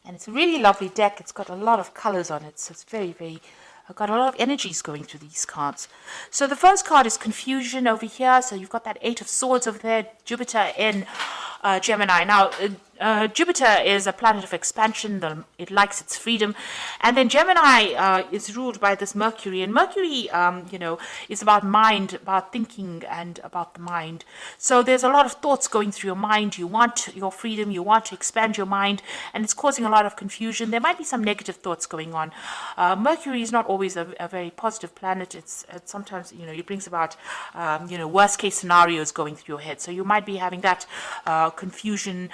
And it's a really lovely deck. It's got a lot of colors on it, so it's very, very, I've got a lot of energies going through these cards. So the first card is confusion over here. So you've got that Eight of Swords over there, Jupiter in Gemini. Now, Jupiter is a planet of expansion. It likes its freedom. And then Gemini is ruled by this Mercury. And Mercury, is about mind, about thinking, and about the mind. So there's a lot of thoughts going through your mind. You want your freedom. You want to expand your mind. And it's causing a lot of confusion. There might be some negative thoughts going on. Mercury is not always a very positive planet. It's sometimes, it brings about, worst case scenarios going through your head. So you might be having that confusion,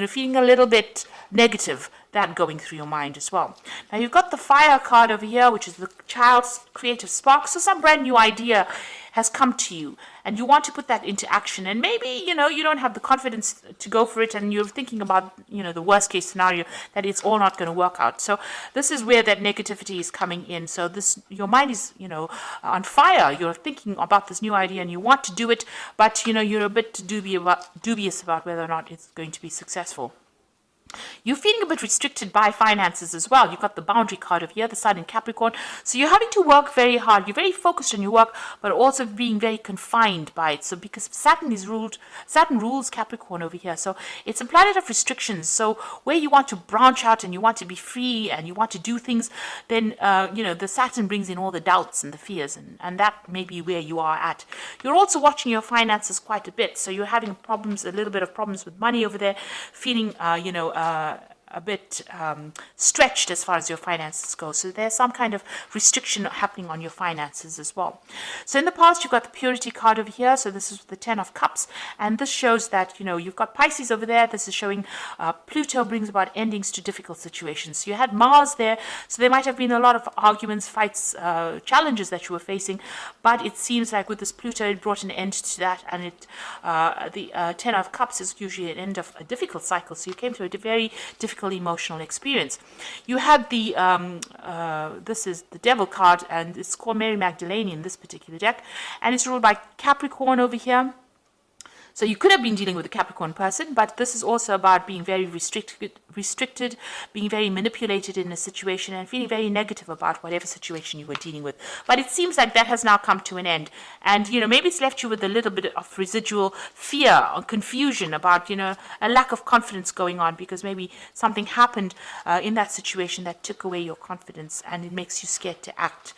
feeling a little bit negative, that going through your mind as well. Now you've got the fire card over here, which is the child's creative spark. So some brand new idea has come to you and you want to put that into action. And maybe, you don't have the confidence to go for it and you're thinking about, the worst case scenario, that it's all not going to work out. So this is where that negativity is coming in. So your mind is, on fire. You're thinking about this new idea and you want to do it, but, you're a bit dubious about whether or not it's going to be successful. You're feeling a bit restricted by finances as well. You've got the boundary card over here, the Sun in Capricorn. So you're having to work very hard. You're very focused on your work, but also being very confined by it. So because Saturn rules Capricorn over here. So it's a planet of restrictions. So where you want to branch out and you want to be free and you want to do things, then, the Saturn brings in all the doubts and the fears. And that may be where you are at. You're also watching your finances quite a bit. So you're having a little bit of problems with money over there, feeling, a bit stretched as far as your finances go. So there's some kind of restriction happening on your finances as well. So in the past, you've got the purity card over here. So this is the 10 of Cups. And this shows that, you've got Pisces over there. This is showing Pluto brings about endings to difficult situations. So you had Mars there. So there might have been a lot of arguments, fights, challenges that you were facing. But it seems like with this Pluto, it brought an end to that. And the 10 of Cups is usually an end of a difficult cycle. So you came to a very difficult emotional experience. You had the this is the Devil card, and it's called Mary Magdalene in this particular deck, and it's ruled by Capricorn over here. So you could have been dealing with a Capricorn person, but this is also about being very restricted, being very manipulated in a situation and feeling very negative about whatever situation you were dealing with. But it seems like that has now come to an end. And, maybe it's left you with a little bit of residual fear or confusion about, a lack of confidence going on because maybe something happened in that situation that took away your confidence and it makes you scared to act.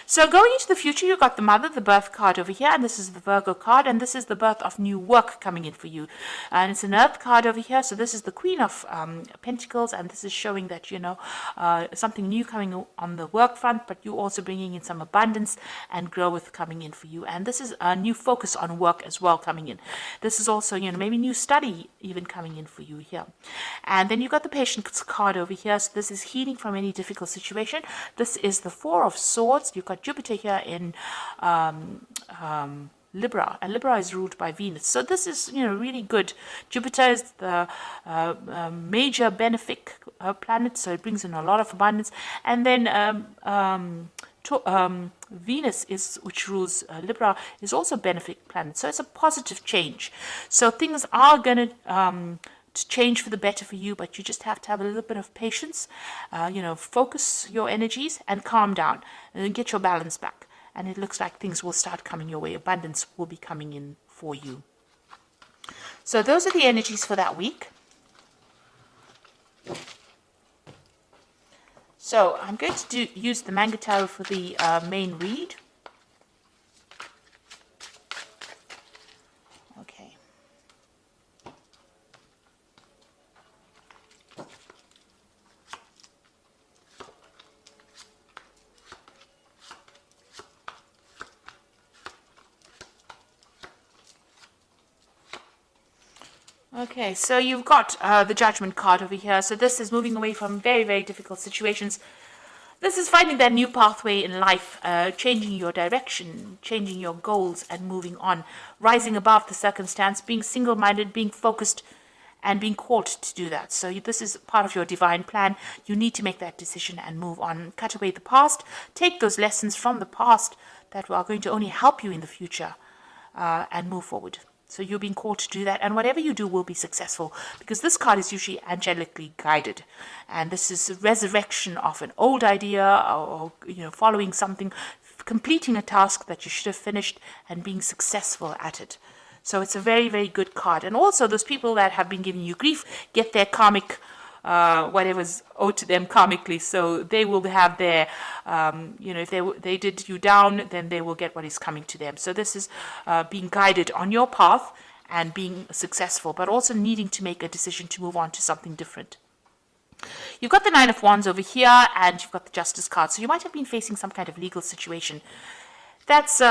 So going into the future, you've got the Mother, the birth card over here, and this is the Virgo card, and this is the birth of new work coming in for you. And it's an Earth card over here, so this is the Queen of Pentacles, and this is showing that, something new coming on the work front, but you're also bringing in some abundance and growth coming in for you. And this is a new focus on work as well coming in. This is also, maybe new study even coming in for you here. And then you've got the Patience card over here, so this is healing from any difficult situation. This is the Four of Swords. You've got Jupiter here in Libra, and Libra is ruled by Venus. So this is, really good. Jupiter is the major benefic planet, so it brings in a lot of abundance. And then Venus, which rules Libra, is also a benefic planet. So it's a positive change. So things are going to change for the better for you, but you just have to have a little bit of patience, focus your energies and calm down and get your balance back. And it looks like things will start coming your way. Abundance will be coming in for you. So those are the energies for that week. So I'm going to use the Manga Tarot for the main read. Okay. Okay, so you've got the Judgment card over here. So this is moving away from very, very difficult situations. This is finding that new pathway in life, changing your direction, changing your goals and moving on, rising above the circumstance, being single-minded, being focused and being called to do that. So this is part of your divine plan. You need to make that decision and move on. Cut away the past. Take those lessons from the past that are going to only help you in the future and move forward. So you're being called to do that, and whatever you do will be successful, because this card is usually angelically guided, and this is a resurrection of an old idea, or following something, completing a task that you should have finished, and being successful at it. So it's a very, very good card. And also those people that have been giving you grief get their karmic whatever's owed to them karmically. So they will have their, if they did you down, then they will get what is coming to them. So this is being guided on your path and being successful, but also needing to make a decision to move on to something different. You've got the Nine of Wands over here, and you've got the Justice card. So you might have been facing some kind of legal situation. That's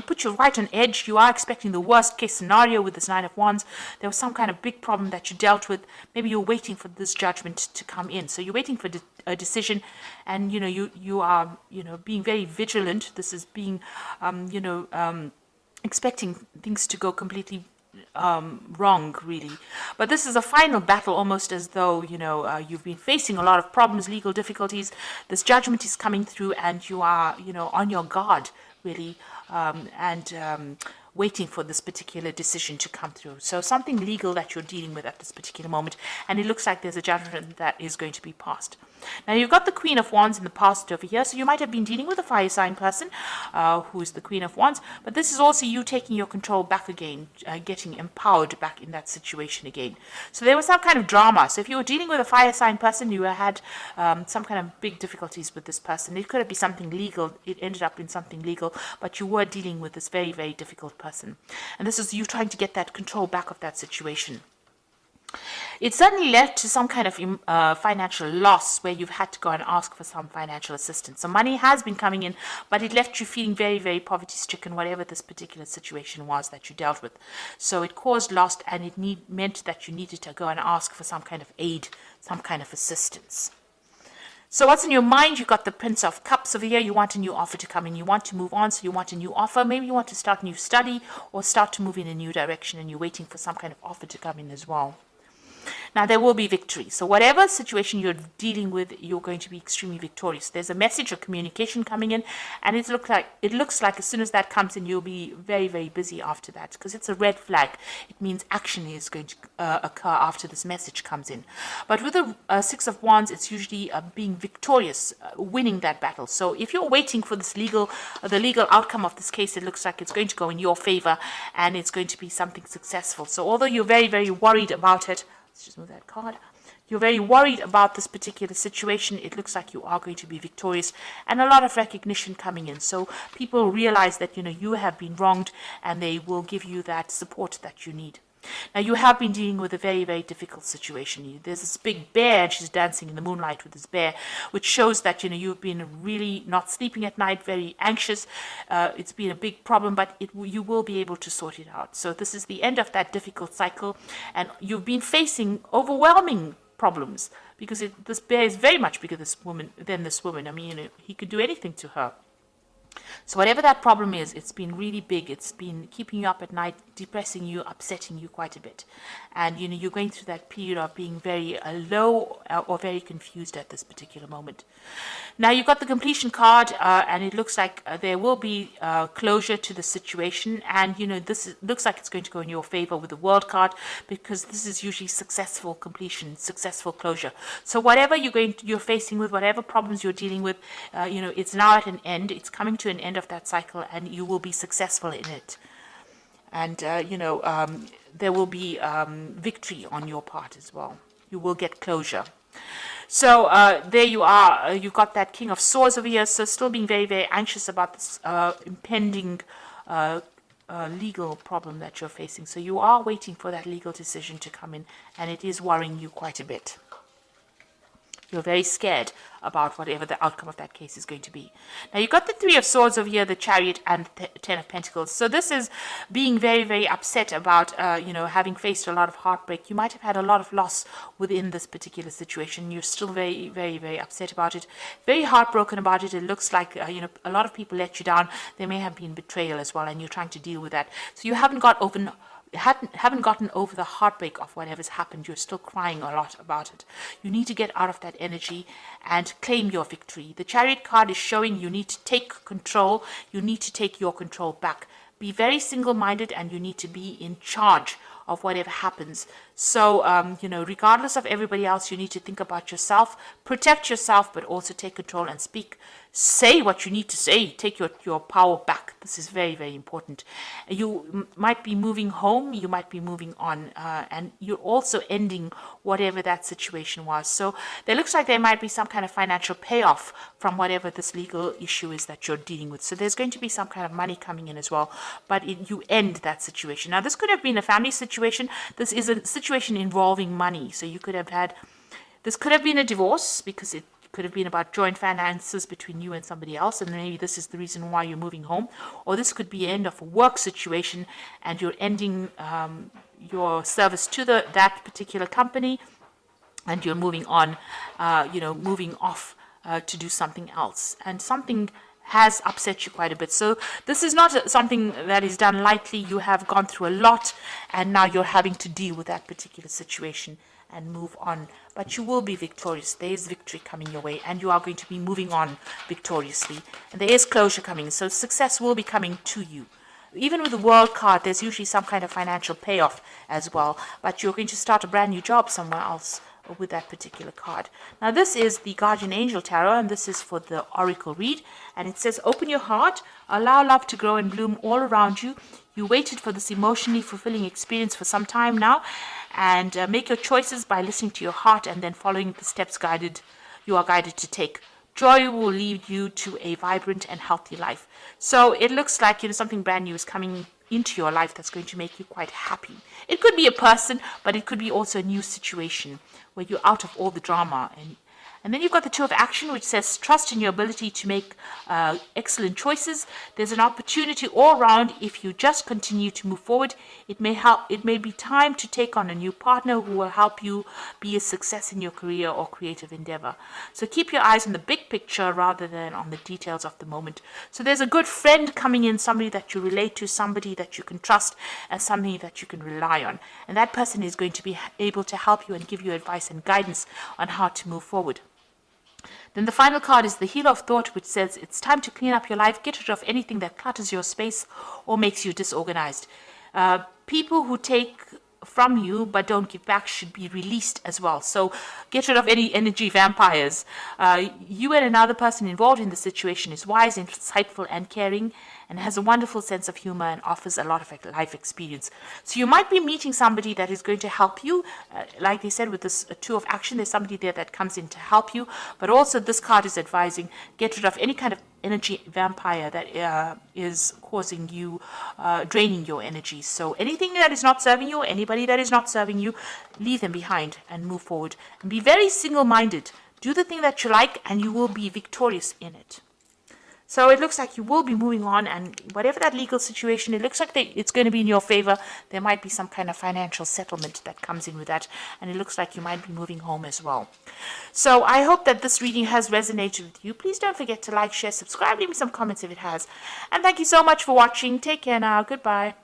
put you right on edge. You are expecting the worst case scenario with this Nine of Wands. There was some kind of big problem that you dealt with. Maybe you're waiting for this judgment to come in. So you're waiting for a decision, and you are being very vigilant. This is being expecting things to go completely wrong, really. But this is a final battle, almost as though you've been facing a lot of problems, legal difficulties. This judgment is coming through, and you are on your guard, really, and waiting for this particular decision to come through. So something legal that you're dealing with at this particular moment, and it looks like there's a judgment that is going to be passed. Now you've got the Queen of Wands in the past over here, so you might have been dealing with a fire sign person who is the Queen of Wands, but this is also you taking your control back again, getting empowered back in that situation again. So there was some kind of drama. So if you were dealing with a fire sign person, you had some kind of big difficulties with this person. It could have been something legal. It ended up in something legal, but you were dealing with this very, very difficult person. And this is you trying to get that control back of that situation. It certainly led to some kind of financial loss where you've had to go and ask for some financial assistance. So money has been coming in, but it left you feeling very, very poverty-stricken, whatever this particular situation was that you dealt with. So it caused loss, and it meant that you needed to go and ask for some kind of aid, some kind of assistance. So what's in your mind? You've got the Prince of Cups over here. You want a new offer to come in. You want to move on, so you want a new offer. Maybe you want to start a new study or start to move in a new direction, and you're waiting for some kind of offer to come in as well. Now, there will be victory. So whatever situation you're dealing with, you're going to be extremely victorious. There's a message or communication coming in, and it looks like as soon as that comes in, you'll be very, very busy after that, because it's a red flag. It means action is going to occur after this message comes in. But with the Six of Wands, it's usually being victorious, winning that battle. So if you're waiting for this the legal outcome of this case, it looks like it's going to go in your favor, and it's going to be something successful. So although you're very, very worried about it, let's just move that card. You're very worried about this particular situation. It looks like you are going to be victorious, and a lot of recognition coming in. So people realize that you have been wronged, and they will give you that support that you need. Now, you have been dealing with a very, very difficult situation. There's this big bear, and she's dancing in the moonlight with this bear, which shows that you've been really not sleeping at night, very anxious. It's been a big problem, but you will be able to sort it out. So this is the end of that difficult cycle, and you've been facing overwhelming problems, because this bear is very much bigger than this woman. I mean, he could do anything to her. So whatever that problem is, it's been really big. It's been keeping you up at night, depressing you, upsetting you quite a bit. And, you're going through that period of being very low or very confused at this particular moment. Now, you've got the completion card, and it looks like there will be closure to the situation. And, looks like it's going to go in your favor with the World card, because this is usually successful completion, successful closure. So whatever you're facing with, whatever problems you're dealing with, it's now at an end. It's coming to an end of that cycle, and you will be successful in it. And there will be victory on your part as well. You will get closure. So there you are. You've got that King of Swords over here. So still being very, very anxious about this impending legal problem that you're facing. So you are waiting for that legal decision to come in, and it is worrying you quite a bit. You're very scared about whatever the outcome of that case is going to be. Now, you've got the Three of Swords over here, the Chariot, and the Ten of Pentacles. So this is being very, very upset about, having faced a lot of heartbreak. You might have had a lot of loss within this particular situation. You're still very, very, very upset about it, very heartbroken about it. It looks like, a lot of people let you down. There may have been betrayal as well, and you're trying to deal with that. So you haven't gotten over the heartbreak of whatever's happened. You're still crying a lot about it. You need to get out of that energy and claim your victory. The Chariot card is showing you need to take control. You need to take your control back. be very single-minded, and you need to be in charge of whatever happens. So, you know, regardless of everybody else, you need to think about yourself, protect yourself, but also take control and speak. Say what you need to say. Take your power back. This is very, very important. You might be moving home. You might be moving on. And you're also ending whatever that situation was. So there looks like there might be some kind of financial payoff from whatever this legal issue is that you're dealing with. So there's going to be some kind of money coming in as well. But you end that situation. Now, this could have been a family situation. This is a situation involving money. So you could have had, this could have been a divorce, because it could have been about joint finances between you and somebody else, and maybe this is the reason why you're moving home. Or this could be the end of a work situation, and you're ending your service to that particular company, and you're moving on, you know, moving off to do something else. And something has upset you quite a bit. So this is not something that is done lightly. You have gone through a lot, and now you're having to deal with that particular situation and move on. But you will be victorious. There is victory coming your way, and you are going to be moving on victoriously. And there is closure coming, so success will be coming to you. Even with the World card, there's usually some kind of financial payoff as well. But you're going to start a brand new job somewhere else with that particular card. Now, this is the Guardian Angel Tarot, and this is for the Oracle read. And it says, open your heart, allow love to grow and bloom all around you. You waited for this emotionally fulfilling experience for some time now, and make your choices by listening to your heart and then following the steps you are guided to take. Joy will lead you to a vibrant and healthy life. So it looks like, you know, something brand new is coming into your life that's going to make you quite happy. It could be a person, but it could be also a new situation where you're out of all the drama. And then you've got the Two of Action, which says trust in your ability to make excellent choices. There's an opportunity all around if you just continue to move forward. It may be time to take on a new partner who will help you be a success in your career or creative endeavor. So keep your eyes on the big picture rather than on the details of the moment. So there's a good friend coming in, somebody that you relate to, somebody that you can trust, and somebody that you can rely on. And that person is going to be able to help you and give you advice and guidance on how to move forward. Then the final card is the Healer of Thought, which says it's time to clean up your life, get rid of anything that clutters your space or makes you disorganized. People who take from you but don't give back should be released as well. So get rid of any energy vampires. You and another person involved in the situation is wise, insightful, and caring, and has a wonderful sense of humor and offers a lot of life experience. So you might be meeting somebody that is going to help you. Like they said, with this Two of Action, there's somebody there that comes in to help you. But also this card is advising, get rid of any kind of energy vampire that is causing you, draining your energy. So anything that is not serving you, anybody that is not serving you, leave them behind and move forward. And be very single-minded. Do the thing that you like, and you will be victorious in it. So it looks like you will be moving on, and whatever that legal situation, it looks like it's going to be in your favor. There might be some kind of financial settlement that comes in with that, and it looks like you might be moving home as well. So I hope that this reading has resonated with you. Please don't forget to like, share, subscribe, leave me some comments if it has. And thank you so much for watching. Take care now. Goodbye.